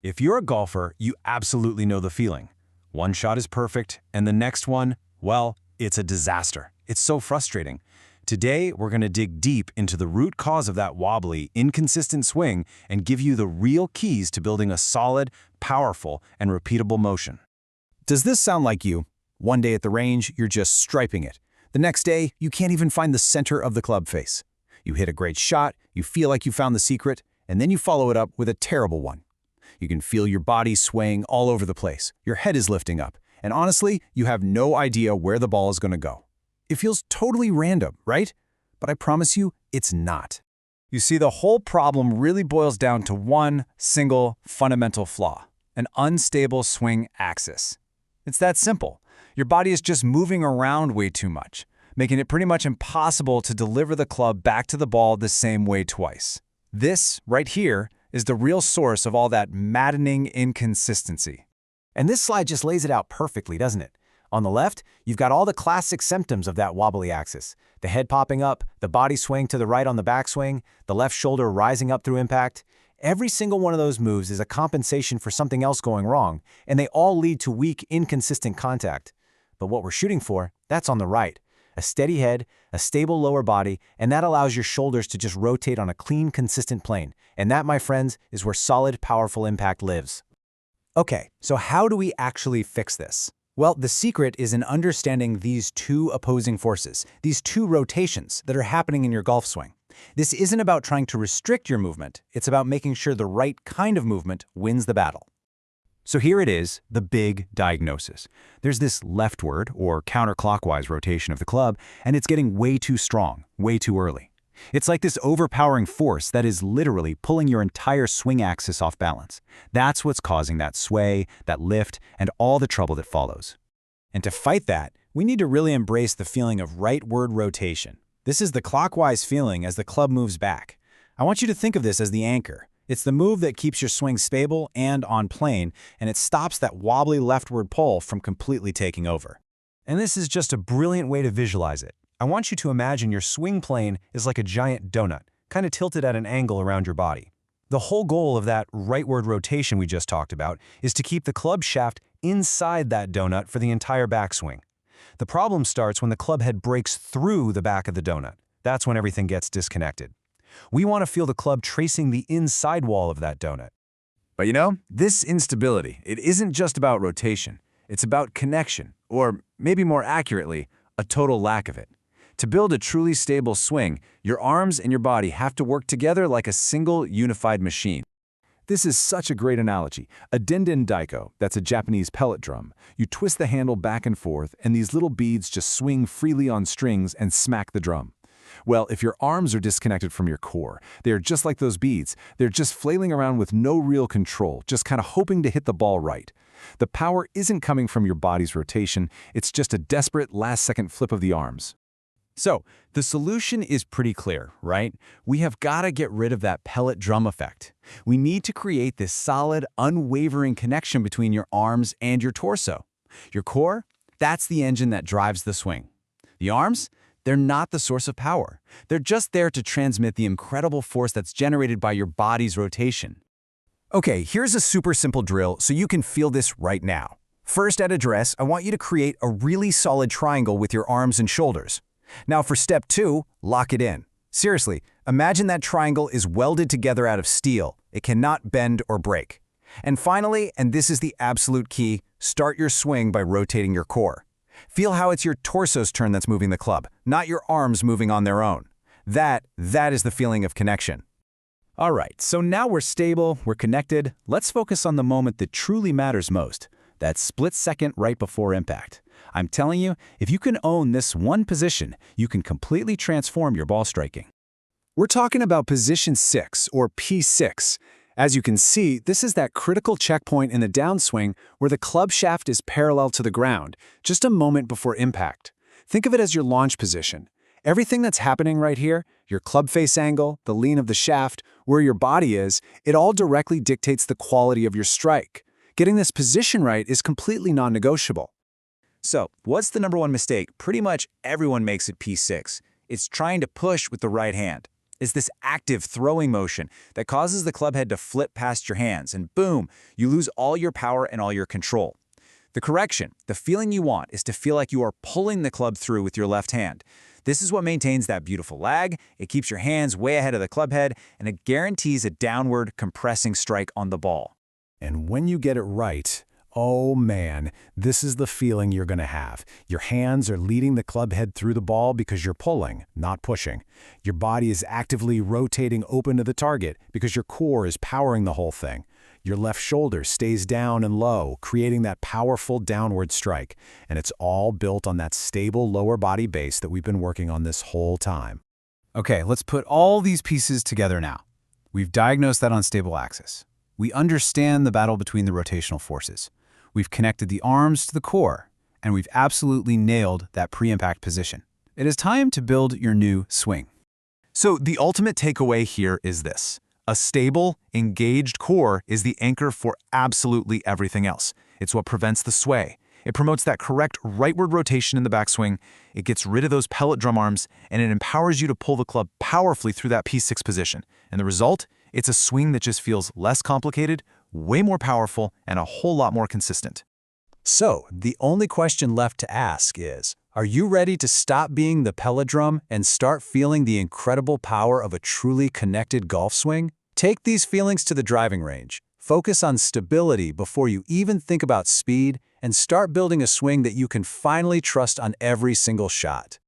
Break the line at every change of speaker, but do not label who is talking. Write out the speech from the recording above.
If you're a golfer, you absolutely know the feeling. One shot is perfect, and the next one, well, it's a disaster. It's so frustrating. Today, we're going to dig deep into the root cause of that wobbly, inconsistent swing and give you the real keys to building a solid, powerful, and repeatable motion.
Does this sound like you? One day at the range, you're just striping it. The next day, you can't even find the center of the club face. You hit a great shot, you feel like you found the secret, and then you follow it up with a terrible one. You can feel your body swaying all over the place. Your head is lifting up. And honestly, you have no idea where the ball is going to go. It feels totally random, right? But I promise you, it's not. You see, the whole problem really boils down to one single fundamental flaw: an unstable swing axis. It's that simple. Your body is just moving around way too much, making it pretty much impossible to deliver the club back to the ball the same way twice. This, right here, is the real source of all that maddening inconsistency. And this slide just lays it out perfectly, doesn't it? On the left, you've got all the classic symptoms of that wobbly axis: the head popping up, the body swaying to the right on the backswing, the left shoulder rising up through impact. Every single one of those moves is a compensation for something else going wrong, and they all lead to weak, inconsistent contact. But what we're shooting for, that's on the right: a steady head, a stable lower body, and that allows your shoulders to just rotate on a clean, consistent plane. And that, my friends, is where solid, powerful impact lives. Okay, so how do we actually fix this? Well, the secret is in understanding these two opposing forces, these two rotations that are happening in your golf swing. This isn't about trying to restrict your movement, it's about making sure the right kind of movement wins the battle. So here it is, the big diagnosis. There's this leftward or counterclockwise rotation of the club, and it's getting way too strong, way too early. It's like this overpowering force that is literally pulling your entire swing axis off balance. That's what's causing that sway, that lift, and all the trouble that follows. And to fight that, we need to really embrace the feeling of rightward rotation. This is the clockwise feeling as the club moves back. I want you to think of this as the anchor. It's the move that keeps your swing stable and on plane, and it stops that wobbly leftward pull from completely taking over. And this is just a brilliant way to visualize it. I want you to imagine your swing plane is like a giant donut, kind of tilted at an angle around your body. The whole goal of that rightward rotation we just talked about is to keep the club shaft inside that donut for the entire backswing. The problem starts when the club head breaks through the back of the donut. That's when everything gets disconnected. We want to feel the club tracing the inside wall of that donut. But you know, this instability, it isn't just about rotation. It's about connection, or maybe more accurately, a total lack of it. To build a truly stable swing, your arms and your body have to work together like a single unified machine. This is such a great analogy. A denden daiko, that's a Japanese pellet drum. You twist the handle back and forth, and these little beads just swing freely on strings and smack the drum. Well, if your arms are disconnected from your core, they're just like those beads. They're just flailing around with no real control, just kind of hoping to hit the ball right. The power isn't coming from your body's rotation, it's just a desperate last-second flip of the arms. So, the solution is pretty clear, right? We have got to get rid of that pellet drum effect. We need to create this solid, unwavering connection between your arms and your torso. Your core, that's the engine that drives the swing. The arms, they're not the source of power. They're just there to transmit the incredible force that's generated by your body's rotation. Okay, here's a super simple drill so you can feel this right now. First, at address, I want you to create a really solid triangle with your arms and shoulders. Now for step 2, lock it in. Seriously, imagine that triangle is welded together out of steel. It cannot bend or break. And finally, and this is the absolute key, start your swing by rotating your core. Feel how it's your torso's turn that's moving the club, not your arms moving on their own. That is the feeling of connection. All right, so now we're stable, we're connected. Let's focus on the moment that truly matters most, that split second right before impact. I'm telling you, if you can own this one position, you can completely transform your ball striking. We're talking about position 6, or P6. As you can see, this is that critical checkpoint in the downswing where the club shaft is parallel to the ground, just a moment before impact. Think of it as your launch position. Everything that's happening right here, your club face angle, the lean of the shaft, where your body is, it all directly dictates the quality of your strike. Getting this position right is completely non-negotiable. So, what's the number one mistake pretty much everyone makes at P6? It's trying to push with the right hand. is this active throwing motion that causes the club head to flip past your hands, and boom, you lose all your power and all your control. The correction, the feeling you want, is to feel like you are pulling the club through with your left hand. This is what maintains that beautiful lag, it keeps your hands way ahead of the club head, and it guarantees a downward, compressing strike on the ball.
And when you get it right, oh man, this is the feeling you're going to have. Your hands are leading the club head through the ball because you're pulling, not pushing. Your body is actively rotating open to the target because your core is powering the whole thing. Your left shoulder stays down and low, creating that powerful downward strike. And it's all built on that stable lower body base that we've been working on this whole time.
Okay, let's put all these pieces together now. We've diagnosed that unstable axis. We understand the battle between the rotational forces. We've connected the arms to the core, and we've absolutely nailed that pre-impact position. It is time to build your new swing.
So the ultimate takeaway here is this. A stable, engaged core is the anchor for absolutely everything else. It's what prevents the sway. It promotes that correct rightward rotation in the backswing, it gets rid of those pellet drum arms, and it empowers you to pull the club powerfully through that P6 position. And the result? It's a swing that just feels less complicated, way more powerful, and a whole lot more consistent.
So, the only question left to ask is, are you ready to stop being the pellet drum and start feeling the incredible power of a truly connected golf swing? Take these feelings to the driving range. Focus on stability before you even think about speed, and start building a swing that you can finally trust on every single shot.